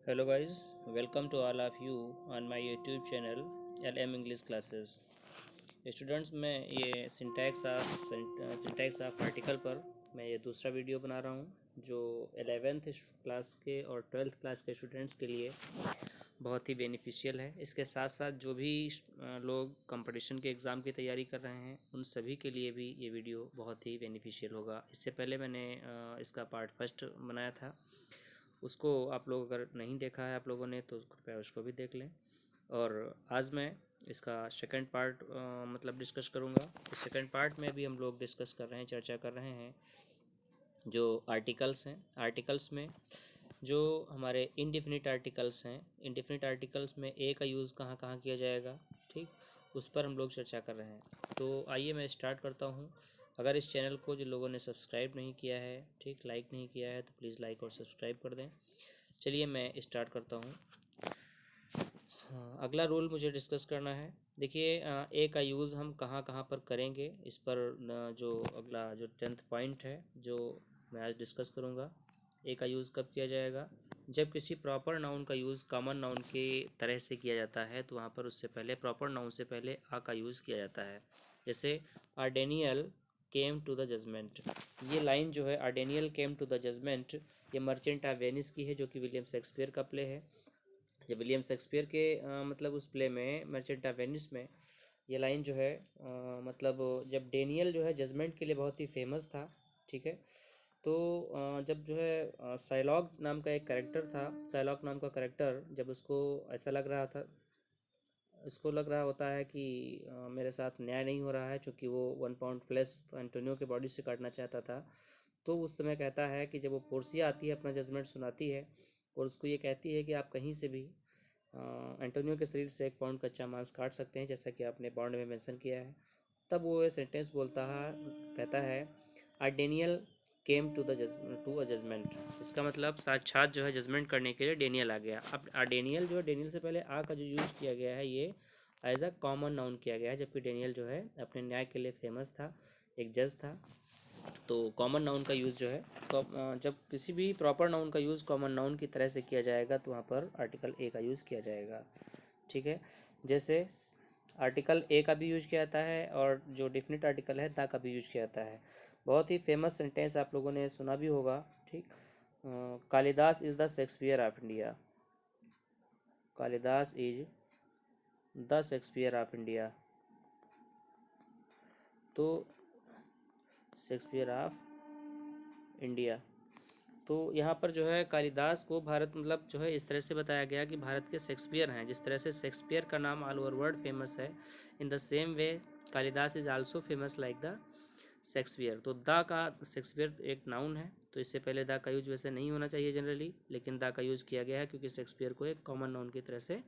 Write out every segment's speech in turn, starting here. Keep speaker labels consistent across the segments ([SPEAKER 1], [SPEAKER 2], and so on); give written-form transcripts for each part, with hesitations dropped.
[SPEAKER 1] Hello guys, welcome to all of you on my YouTube channel LM English Classes। Students मैं ये syntax of article पर मैं ये दूसरा वीडियो बना रहा हूँ जो 11th क्लास के और 12th क्लास के स्टूडेंट्स के लिए बहुत ही बेनिफिशियल है। इसके साथ साथ जो भी लोग कंपटीशन के एग्ज़ाम की तैयारी कर रहे हैं उन सभी के लिए भी ये वीडियो बहुत ही बेनिफिशियल होगा। इससे पहले मैंने इसका पार्ट फर्स्ट बनाया था, उसको आप लोग अगर नहीं देखा है आप लोगों ने तो कृपया उसको भी देख लें। और आज मैं इसका सेकंड पार्ट मतलब डिस्कस करूँगा। इस सेकंड पार्ट में भी हम लोग डिस्कस कर रहे हैं, चर्चा कर रहे हैं जो आर्टिकल्स हैं। आर्टिकल्स में जो हमारे इनडिफिनिट आर्टिकल्स हैं, इनडिफिनिट आर्टिकल्स में ए का यूज़ कहाँ कहाँ किया जाएगा, ठीक, उस पर हम लोग चर्चा कर रहे हैं। तो आइए मैं स्टार्ट करता हूँ। अगर इस चैनल को जो लोगों ने सब्सक्राइब नहीं किया है, ठीक, लाइक नहीं किया है, तो प्लीज़ लाइक और सब्सक्राइब कर दें। चलिए मैं स्टार्ट करता हूँ। हाँ, अगला रूल मुझे डिस्कस करना है। देखिए ए का यूज़ हम कहाँ कहाँ पर करेंगे, इस पर जो अगला जो 10th पॉइंट है जो मैं आज डिस्कस करूँगा। ए का यूज़ कब किया जाएगा? जब किसी प्रॉपर नाउन का यूज़ कॉमन नाउन के तरह से किया जाता है तो वहाँ पर उससे पहले प्रॉपर नाउन से पहले आ का यूज़ किया जाता है। जैसे आर्डेनियल केम टू द जजमेंट, ये लाइन जो है आर्डेनियल केम टू द जजमेंट, ये मर्चेंट ऑफ वेनिस की है जो कि विलियम शेक्सपियर का प्ले है। जब विलियम शेक्सपियर के मतलब उस प्ले में मर्चेंट ऑफ वेनिस में ये लाइन जो है मतलब जब डेनियल जो है जजमेंट के लिए बहुत ही फेमस था, ठीक है, तो जब जो है साइलॉग नाम का एक करेक्टर था, साइलॉग नाम का करेक्टर जब उसको ऐसा लग रहा था, उसको लग रहा होता है कि मेरे साथ न्याय नहीं हो रहा है, चूँकि वो 1 पाउंड फ्लैश एंटोनियो के बॉडी से काटना चाहता था, तो उस समय कहता है कि जब वो पोर्सिया आती है अपना जजमेंट सुनाती है और उसको ये कहती है कि आप कहीं से भी एंटोनियो के शरीर से 1 पाउंड कच्चा मांस काट सकते हैं जैसा कि आपने बॉन्ड में मेंशन किया है, तब वो ये सेंटेंस बोलता है, कहता है Daniel came to a judgement. इसका मतलब साक्षात जो है जजमेंट करने के लिए डेनियल आ गया। अब डेनियल जो है, डेनियल से पहले आ का जो यूज़ किया गया है ये एज अ कॉमन नाउन किया गया है, जबकि डेनियल जो है अपने न्याय के लिए फेमस था, एक जज था। तो कॉमन नाउन का यूज़ जो है जब किसी भी प्रॉपर नाउन का यूज़ कॉमन नाउन की तरह से किया जाएगा तो वहाँ पर आर्टिकल ए का यूज़ किया जाएगा, ठीक है। जैसे आर्टिकल ए का भी यूज़ किया जाता है और जो डिफिनिट आर्टिकल है दा का भी यूज़ किया जाता है। बहुत ही फेमस सेंटेंस आप लोगों ने सुना भी होगा, ठीक, Kalidas is the Shakespeare of India. Kalidas is the Shakespeare of India. तो शेक्सपियर ऑफ इंडिया, तो यहाँ पर जो है कालिदास को भारत मतलब जो है इस तरह से बताया गया कि भारत के शेक्सपियर हैं। जिस तरह से शेक्सपियर का नाम ऑल ओवर वर्ल्ड फेमस है, in the same way Kalidas is also famous like the Shakespeare. तो द का शेक्सपियर एक नाउन है, तो इससे पहले द का यूज वैसे नहीं होना चाहिए जनरली, लेकिन द का यूज़ किया गया है क्योंकि शेक्सपियर को एक कॉमन नाउन की तरह से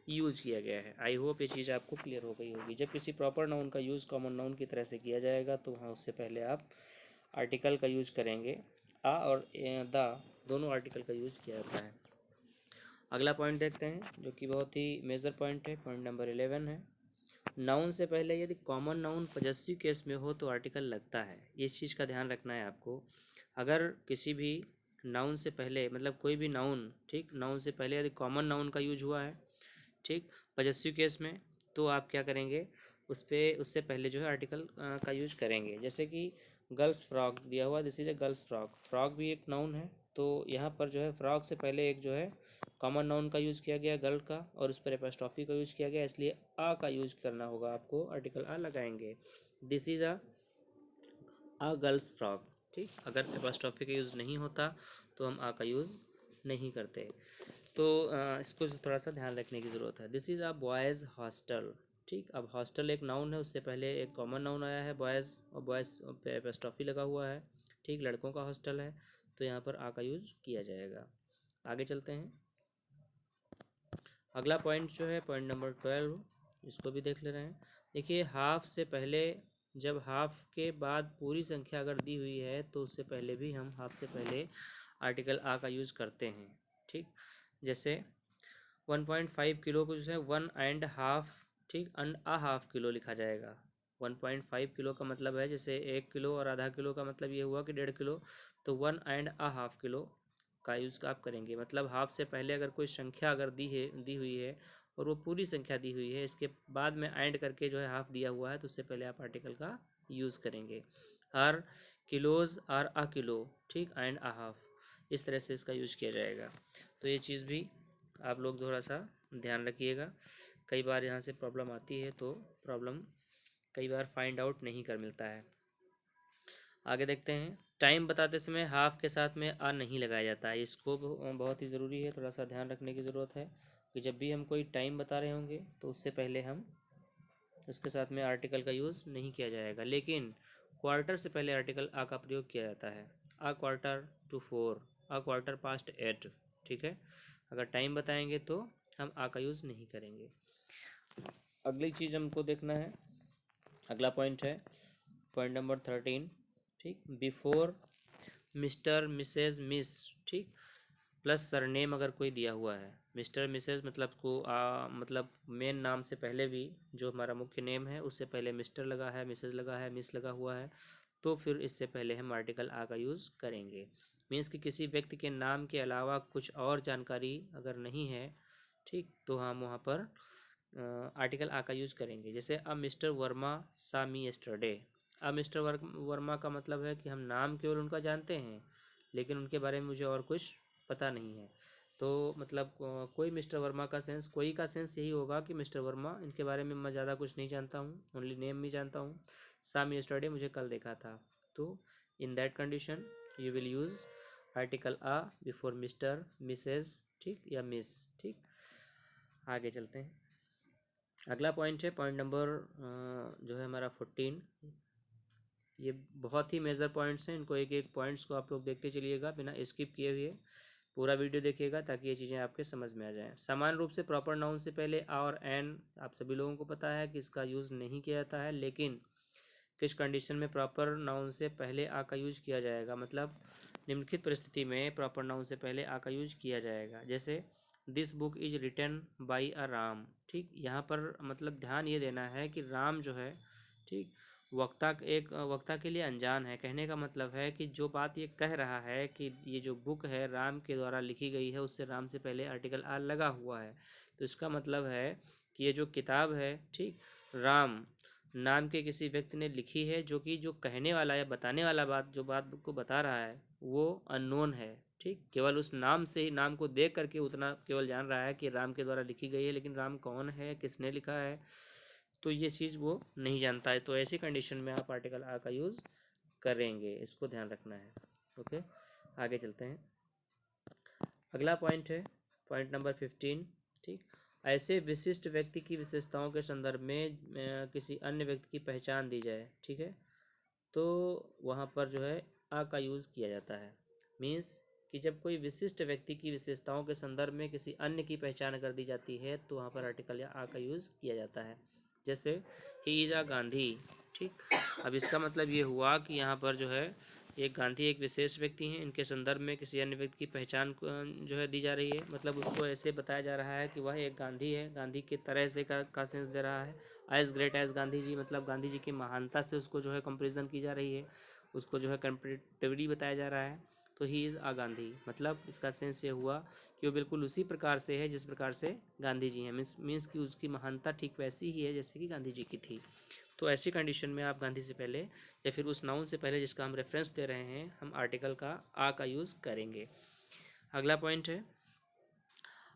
[SPEAKER 1] यूज़ किया गया है। आई होप ये चीज़ आपको क्लियर हो गई होगी। जब किसी प्रॉपर नाउन का यूज़ कॉमन नाउन की तरह से किया जाएगा तो वहाँ उससे पहले आप आर्टिकल का यूज करेंगे। आ और द दोनों आर्टिकल का यूज किया जाता है। अगला पॉइंट देखते हैं जो कि बहुत ही मेजर पॉइंट है, पॉइंट नंबर 11 है। नाउन से पहले यदि कॉमन नाउन पजेसिव केस में हो तो आर्टिकल लगता है। इस चीज़ का ध्यान रखना है आपको। अगर किसी भी नाउन से पहले मतलब कोई भी नाउन, ठीक, नाउन से पहले यदि कॉमन नाउन का यूज हुआ है, ठीक, पजेसिव केस में, तो आप क्या करेंगे, उससे पहले जो है आर्टिकल का यूज करेंगे। जैसे कि गर्ल्स फ्रॉक दिया हुआ, this is a girls frock, frock भी एक नाउन है, तो यहाँ पर जो है फ्रॉक से पहले एक जो है कॉमन नाउन का यूज़ किया गया गर्ल का, और उस पर एपॉस्ट्रॉफी का यूज़ किया गया, इसलिए आ का यूज़ करना होगा आपको, आर्टिकल आ लगाएंगे। This is a girls frock, ठीक। अगर एपॉस्ट्रॉफी का यूज़ नहीं होता तो हम आ का यूज़ नहीं करते। तो इसको थोड़ा सा ध्यान रखने की ज़रूरत है। This is a boys hostel, ठीक। अब हॉस्टल एक नाउन है, उससे पहले एक कॉमन नाउन आया है बॉयज़, और बॉयज़ पे एपॉस्ट्रॉफी लगा हुआ है, ठीक, लड़कों का हॉस्टल है, तो यहाँ पर आ का यूज़ किया जाएगा। आगे चलते हैं। अगला पॉइंट जो है पॉइंट नंबर 12, इसको भी देख ले रहे हैं। देखिए हाफ से पहले, जब हाफ के बाद पूरी संख्या अगर दी हुई है तो उससे पहले भी हम हाफ से पहले आर्टिकल आ का यूज़ करते हैं, ठीक। जैसे 1.5 किलो को जो है 1.5, ठीक, एंड आ हाफ किलो लिखा जाएगा। 1.5 किलो का मतलब है, जैसे 1 किलो और आधा किलो का मतलब ये हुआ कि 1.5 किलो, तो 1.5 किलो का यूज़ आप करेंगे। मतलब हाफ से पहले अगर कोई संख्या अगर दी हुई है और वो पूरी संख्या दी हुई है, इसके बाद में एंड करके जो है हाफ दिया हुआ है, तो उससे पहले आप आर्टिकल का यूज़ करेंगे। हर किलोज आर अ किलो, ठीक, एंड अ हाफ, इस तरह से इसका यूज़ किया जाएगा। तो ये चीज़ भी आप लोग थोड़ा सा ध्यान रखिएगा। कई बार यहाँ से प्रॉब्लम आती है, तो प्रॉब्लम कई बार फाइंड आउट नहीं कर मिलता है। आगे देखते हैं। टाइम बताते समय हाफ के साथ में आ नहीं लगाया जाता है। इसको बहुत ही ज़रूरी है, थोड़ा सा ध्यान रखने की ज़रूरत है कि जब भी हम कोई टाइम बता रहे होंगे तो उससे पहले हम उसके साथ में आर्टिकल का यूज़ नहीं किया जाएगा। लेकिन क्वार्टर से पहले आर्टिकल आ का प्रयोग किया जाता है। A quarter to 4, a quarter past 8, ठीक है। अगर टाइम बताएंगे तो हम आ का यूज़ नहीं करेंगे। अगली चीज़ हमको देखना है, अगला पॉइंट है पॉइंट नंबर 13, ठीक। बिफोर मिस्टर मिसेज मिस, ठीक, प्लस सरनेम अगर कोई दिया हुआ है, मिस्टर मिसेज मतलब मतलब मेन नाम से पहले भी जो हमारा मुख्य नेम है उससे पहले मिस्टर लगा है, मिसेज लगा है, मिस लगा हुआ है, तो फिर इससे पहले हम आर्टिकल आ का यूज़ करेंगे। मीन्स कि किसी व्यक्ति के नाम के अलावा कुछ और जानकारी अगर नहीं है, ठीक, तो हम वहाँ पर आर्टिकल आ का यूज़ करेंगे। जैसे अब मिस्टर वर्मा सा मी यस्टरडे। अब मिस्टर वर्मा का मतलब है कि हम नाम केवल उनका जानते हैं, लेकिन उनके बारे में मुझे और कुछ पता नहीं है। तो मतलब कोई मिस्टर वर्मा का सेंस, कोई का सेंस यही होगा कि मिस्टर वर्मा, इनके बारे में मैं ज़्यादा कुछ नहीं जानता हूँ, ओनली नेम भी जानता हूँ। साम यस्टरडे, मुझे कल देखा था। तो in that condition you will use article a before mister, missus, ठीक, या मिस, ठीक। आगे चलते हैं। अगला पॉइंट है पॉइंट नंबर जो है हमारा 14। ये बहुत ही मेजर पॉइंट्स हैं, इनको एक एक पॉइंट्स को आप लोग देखते चलिएगा बिना स्किप किए हुए। पूरा वीडियो देखिएगा ताकि ये चीज़ें आपके समझ में आ जाएं। समान रूप से प्रॉपर नाउन से पहले आ और एन, आप सभी लोगों को पता है कि इसका यूज़ नहीं किया जाता है, लेकिन किस कंडीशन में प्रॉपर नाउन से पहले आ का यूज किया जाएगा। मतलब निम्नलिखित परिस्थिति में प्रॉपर नाउन से पहले आ का यूज किया जाएगा। जैसे this book is written by a Ram, ठीक। यहाँ पर मतलब ध्यान ये देना है कि राम जो है, ठीक, वक्ता के लिए अनजान है। कहने का मतलब है कि जो बात ये कह रहा है कि ये जो बुक है राम के द्वारा लिखी गई है, उससे राम से पहले आर्टिकल आ लगा हुआ है। तो इसका मतलब है कि ये जो किताब है, ठीक, राम नाम के किसी व्यक्ति ने लिखी है, जो कि जो कहने वाला या बताने वाला जो बात को बता रहा है वो अननोन है, ठीक। केवल उस नाम से ही, नाम को देख करके उतना केवल जान रहा है कि राम के द्वारा लिखी गई है, लेकिन राम कौन है, किसने लिखा है, तो ये चीज़ वो नहीं जानता है। तो ऐसी कंडीशन में आप आर्टिकल आ का यूज़ करेंगे, इसको ध्यान रखना है। ओके, आगे चलते हैं। अगला पॉइंट है पॉइंट नंबर 15, ठीक। ऐसे विशिष्ट व्यक्ति की विशेषताओं के संदर्भ में किसी अन्य व्यक्ति की पहचान दी जाए, ठीक है, तो वहाँ पर जो है आ का यूज़ किया जाता है। मीन्स कि जब कोई विशिष्ट व्यक्ति की विशेषताओं के संदर्भ में किसी अन्य की पहचान कर दी जाती है, तो वहाँ पर आर्टिकल या आ का यूज़ किया जाता है। जैसे ही इज़ आ गांधी, ठीक। अब इसका मतलब ये हुआ कि यहाँ पर जो है एक गांधी एक विशेष व्यक्ति हैं, इनके संदर्भ में किसी अन्य व्यक्ति की पहचान जो है दी जा रही है। मतलब उसको ऐसे बताया जा रहा है कि वह एक गांधी है, गांधी की तरह से का सेंस दे रहा है। As great as Gandhi ji, मतलब गांधी जी की महानता से उसको जो है कंपेरिजन की जा रही है, उसको जो है कंपेरेटिवली बताया जा रहा है। तो ही इज़ आ गांधी, मतलब इसका सेंस ये हुआ कि वो बिल्कुल उसी प्रकार से है जिस प्रकार से गांधी जी हैं। मीन्स कि उसकी महानता ठीक वैसी ही है जैसे कि गांधी जी की थी। तो ऐसी कंडीशन में आप गांधी से पहले या फिर उस नाउन से पहले जिसका हम रेफरेंस दे रहे हैं, हम आर्टिकल का आ का यूज़ करेंगे। अगला पॉइंट है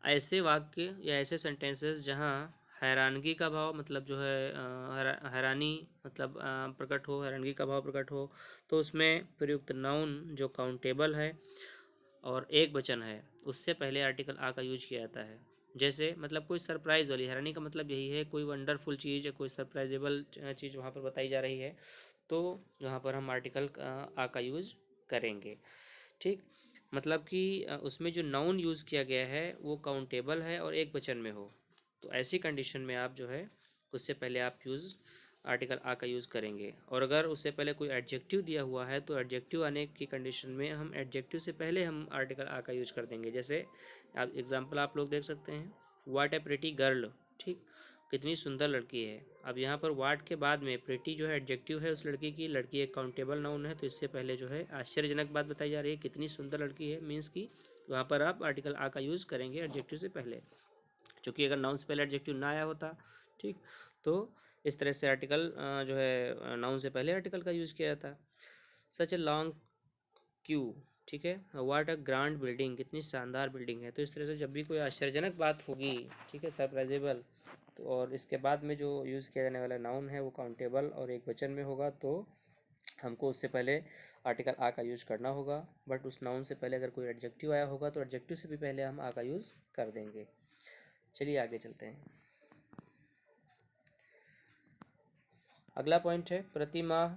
[SPEAKER 1] ऐसे वाक्य या ऐसे सेंटेंसेस जहाँ हैरानगी का भाव, मतलब जो है हैरानी मतलब प्रकट हो, हैरानगी का भाव प्रकट हो, तो उसमें प्रयुक्त नाउन जो काउंटेबल है और एक वचन है, उससे पहले आर्टिकल आ का यूज किया जाता है। जैसे मतलब कोई सरप्राइज़ वाली, हैरानी का मतलब यही है कोई वंडरफुल चीज़ या कोई सरप्राइजेबल चीज़ वहाँ पर बताई जा रही है, तो वहाँ पर हम आर्टिकल आ का यूज़ करेंगे, ठीक। मतलब कि उसमें जो नाउन यूज़ किया गया है वो काउंटेबल है और एक वचन में हो, तो ऐसी कंडीशन में आप जो है उससे पहले आप आर्टिकल आ का यूज़ करेंगे। और अगर उससे पहले कोई एडजेक्टिव दिया हुआ है तो एडजेक्टिव आने की कंडीशन में हम एडजेक्टिव से पहले हम आर्टिकल आ का यूज़ कर देंगे। जैसे आप एग्जांपल आप लोग देख सकते हैं, व्हाट ए प्रिटी गर्ल, ठीक। कितनी सुंदर लड़की है। अब यहाँ पर वाट के बाद में प्रिटी जो है एडजेक्टिव है उस लड़की की, लड़की एक काउंटेबल नाउन है, तो इससे पहले जो है आश्चर्यजनक बात बताई जा रही है, कितनी सुंदर लड़की है, मीन्स की वहाँ पर आप आर्टिकल आ का यूज़ करेंगे एडजेक्टिव से पहले, क्योंकि अगर नाउन से पहले एडजेक्टिव ना आया होता, ठीक, तो इस तरह से आर्टिकल जो है नाउन से पहले आर्टिकल का यूज़ किया जाता। सच ए लॉन्ग क्यू, ठीक है, वाट अ ग्रांड बिल्डिंग, कितनी शानदार बिल्डिंग है। तो इस तरह से जब भी कोई आश्चर्यजनक बात होगी, ठीक है, सरप्राइजेबल, तो और इसके बाद में जो यूज़ किया जाने वाला नाउन है वो काउंटेबल और एक वचन में होगा, तो हमको उससे पहले आर्टिकल आ का यूज़ करना होगा। बट उस नाउन से पहले अगर कोई एडजेक्टिव आया होगा तो एडजेक्टिव से भी पहले हम आ का यूज़ कर देंगे। चलिए आगे चलते हैं। अगला पॉइंट है प्रतिमाह,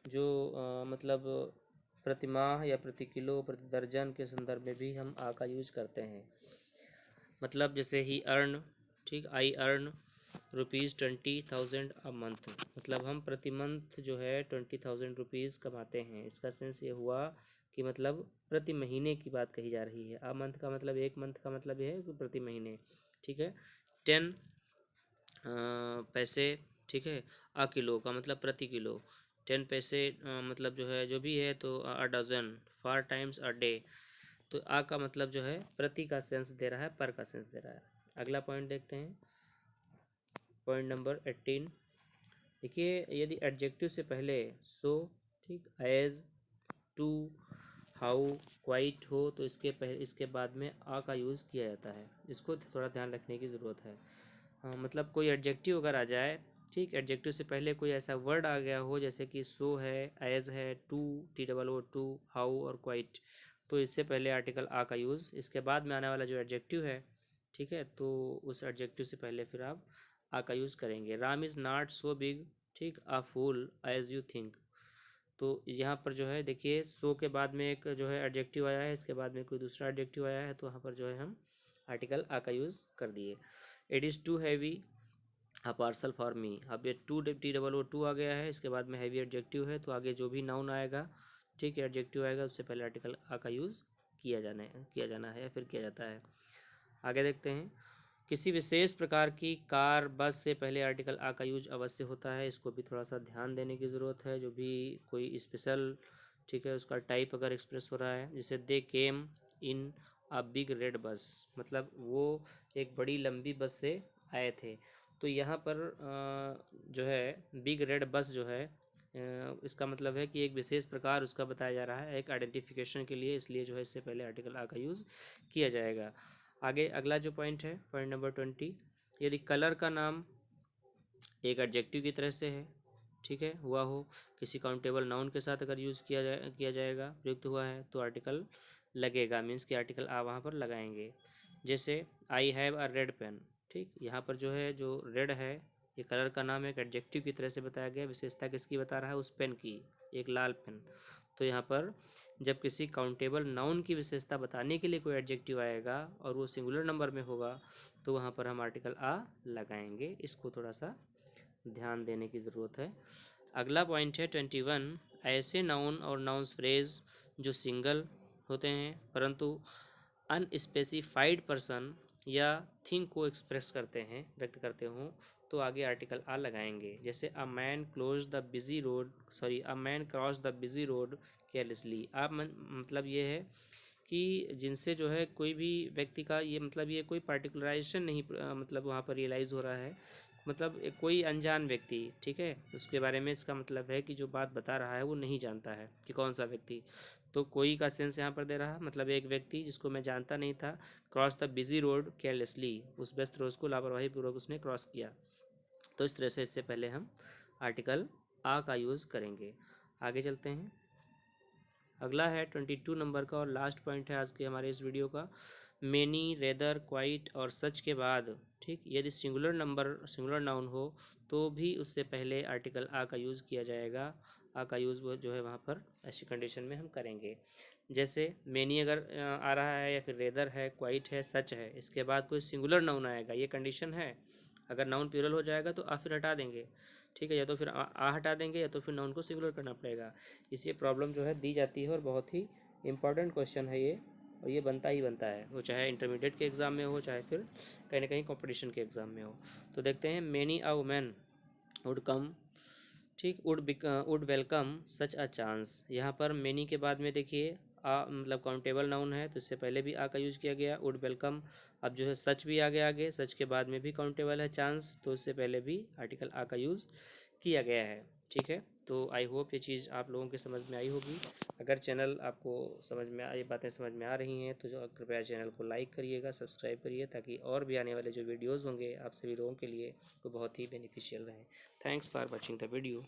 [SPEAKER 1] जो मतलब प्रति माह या प्रति किलो, प्रति दर्जन के संदर्भ में भी हम आ का यूज़ करते हैं। मतलब जैसे ही अर्न, ठीक, आई अर्न ₹20,000 अ मंथ, मतलब हम प्रति मंथ जो है 20,000 रुपीज़ कमाते हैं। इसका सेंस ये हुआ कि मतलब प्रति महीने की बात कही जा रही है। अ मंथ का मतलब एक मंथ का मतलब ये है कि प्रति महीने, ठीक है। 10 पैसे, ठीक है। अ किलो का मतलब प्रति किलो, 10 पैसे मतलब जो है जो भी है, तो a dozen, 4 times a day, तो आ का मतलब जो है प्रति का सेंस दे रहा है, पर का सेंस दे रहा है। अगला पॉइंट देखते हैं, पॉइंट नंबर 18। देखिए यदि एडजेक्टिव से पहले सो, ठीक, एज, टू, हाउ, क्वाइट हो तो इसके बाद में आ का यूज़ किया जाता है। इसको थोड़ा ध्यान रखने की ज़रूरत है। हाँ, मतलब कोई एडजेक्टिव अगर आ जाए, ठीक, एडजेक्टिव से पहले कोई ऐसा वर्ड आ गया हो जैसे कि सो है, एज है, टू, TOO, हाउ और क्वाइट, तो इससे पहले आर्टिकल आ का यूज़, इसके बाद में आने वाला जो एडजेक्टिव है, ठीक है, तो उस एडजेक्टिव से पहले फिर आप आ का यूज़ करेंगे। Ram is not so big, ठीक, अ फूल एज यू थिंक, तो यहाँ पर जो है देखिए सो के बाद में एक जो है एडजेक्टिव आया है, इसके बाद में कोई दूसरा एडजेक्टिव आया है, तो वहाँ पर जो है हम आर्टिकल आ का यूज़ कर दिए। It is too heavy a parcel for me, अब ये TOO आ गया है, इसके बाद में हैवी एडजेक्टिव है, तो आगे जो भी नाउन आएगा, ठीक है, एडजेक्टिव आएगा, उससे पहले आर्टिकल आ का यूज़ किया जाना है या फिर किया जाता है। आगे देखते हैं, किसी विशेष प्रकार की कार, बस से पहले आर्टिकल आ का यूज अवश्य होता है। इसको भी थोड़ा सा ध्यान देने की ज़रूरत है। जो भी कोई स्पेशल, ठीक है, उसका टाइप अगर एक्सप्रेस हो रहा है, जैसे दे केम इन अ बिग रेड बस, मतलब वो एक बड़ी लंबी बस से आए थे। तो यहाँ पर जो है बिग रेड बस जो है, इसका मतलब है कि एक विशेष प्रकार उसका बताया जा रहा है एक आइडेंटिफिकेशन के लिए, इसलिए जो है इससे पहले आर्टिकल आ का यूज़ किया जाएगा। आगे अगला जो पॉइंट है, पॉइंट नंबर 20, यदि कलर का नाम एक एडजेक्टिव की तरह से है, ठीक है, हुआ हो, किसी काउंटेबल नाउन के साथ अगर यूज़ किया जाएगा, प्रयुक्त हुआ है, तो आर्टिकल लगेगा, मीन्स कि आर्टिकल आ वहाँ पर लगाएंगे। जैसे I have a red pen, ठीक, यहाँ पर जो है जो रेड है ये कलर का नाम एक एडजेक्टिव की तरह से बताया गया, विशेषता किसकी बता रहा है, उस पेन की, एक लाल पेन। तो यहाँ पर जब किसी काउंटेबल नाउन की विशेषता बताने के लिए कोई एडजेक्टिव आएगा और वो सिंगुलर नंबर में होगा, तो वहाँ पर हम आर्टिकल आ लगाएंगे। इसको थोड़ा सा ध्यान देने की ज़रूरत है। अगला पॉइंट है 21, ऐसे नाउन और नाउन्स फ्रेज जो सिंगल होते हैं परंतु अनस्पेसिफाइड पर्सन या थिंग को एक्सप्रेस करते हैं, व्यक्त करते हों, तो आगे आर्टिकल आ लगाएंगे। जैसे a man cross the busy road carelessly, आप मतलब ये है कि जिनसे जो है कोई भी व्यक्ति का ये मतलब ये कोई पार्टिकुलराइजेशन नहीं मतलब वहाँ पर रियलाइज़ हो रहा है, मतलब कोई अनजान व्यक्ति, ठीक है, उसके बारे में इसका मतलब है कि जो बात बता रहा है वो नहीं जानता है कि कौन सा व्यक्ति, तो कोई का सेंस यहाँ पर दे रहा है, मतलब एक व्यक्ति जिसको मैं जानता नहीं था, cross the busy road carelessly, उस व्यस्त रोड को लापरवाही पूर्वक उसने क्रॉस किया। तो इस तरह से इससे पहले हम आर्टिकल आ का यूज़ करेंगे। आगे चलते हैं, अगला है 22 नंबर का और लास्ट पॉइंट है आज के हमारे इस वीडियो का। मेनी, रेदर, क्वाइट और सच के बाद, ठीक, यदि सिंगुलर नाउन हो तो भी उससे पहले आर्टिकल आ का यूज़ किया जाएगा। आ का यूज़ वो जो है वहाँ पर ऐसी कंडीशन में हम करेंगे। जैसे मेनी अगर आ रहा है या फिर रेदर है, क्वाइट है, सच है, इसके बाद कोई सिंगुलर नाउन आएगा, ये कंडीशन है। अगर नाउन प्लूरल हो जाएगा तो आ फिर हटा देंगे, ठीक है, या तो फिर आ हटा देंगे या तो फिर नाउन को सिंगुलर करना पड़ेगा। इसलिए प्रॉब्लम जो है दी जाती है और बहुत ही इम्पॉर्टेंट क्वेश्चन है ये, और ये बनता ही बनता है, वो चाहे इंटरमीडिएट के एग्ज़ाम में हो, चाहे फिर कहीं ना कहीं कंपटीशन के एग्ज़ाम में हो। तो देखते हैं, many a women would come, ठीक, would welcome such a chance. यहाँ पर मैनी के बाद में देखिए आ मतलब काउंटेबल नाउन है, तो इससे पहले भी आ का यूज़ किया गया, वुड वेलकम। अब जो है सच भी आ गया आगे, सच के बाद में भी काउंटेबल है चांस, तो इससे पहले भी आर्टिकल आ का यूज़ किया गया है। ठीक है, तो आई होप ये चीज़ आप लोगों के समझ में आई होगी। अगर चैनल आपको समझ में ये बातें समझ में आ रही हैं तो जो कृपया चैनल को लाइक करिएगा, सब्सक्राइब करिए, ताकि और भी आने वाले जो वीडियोज़ होंगे आप सभी लोगों के लिए वो बहुत ही बेनिफिशियल रहें। Thanks for watching the video.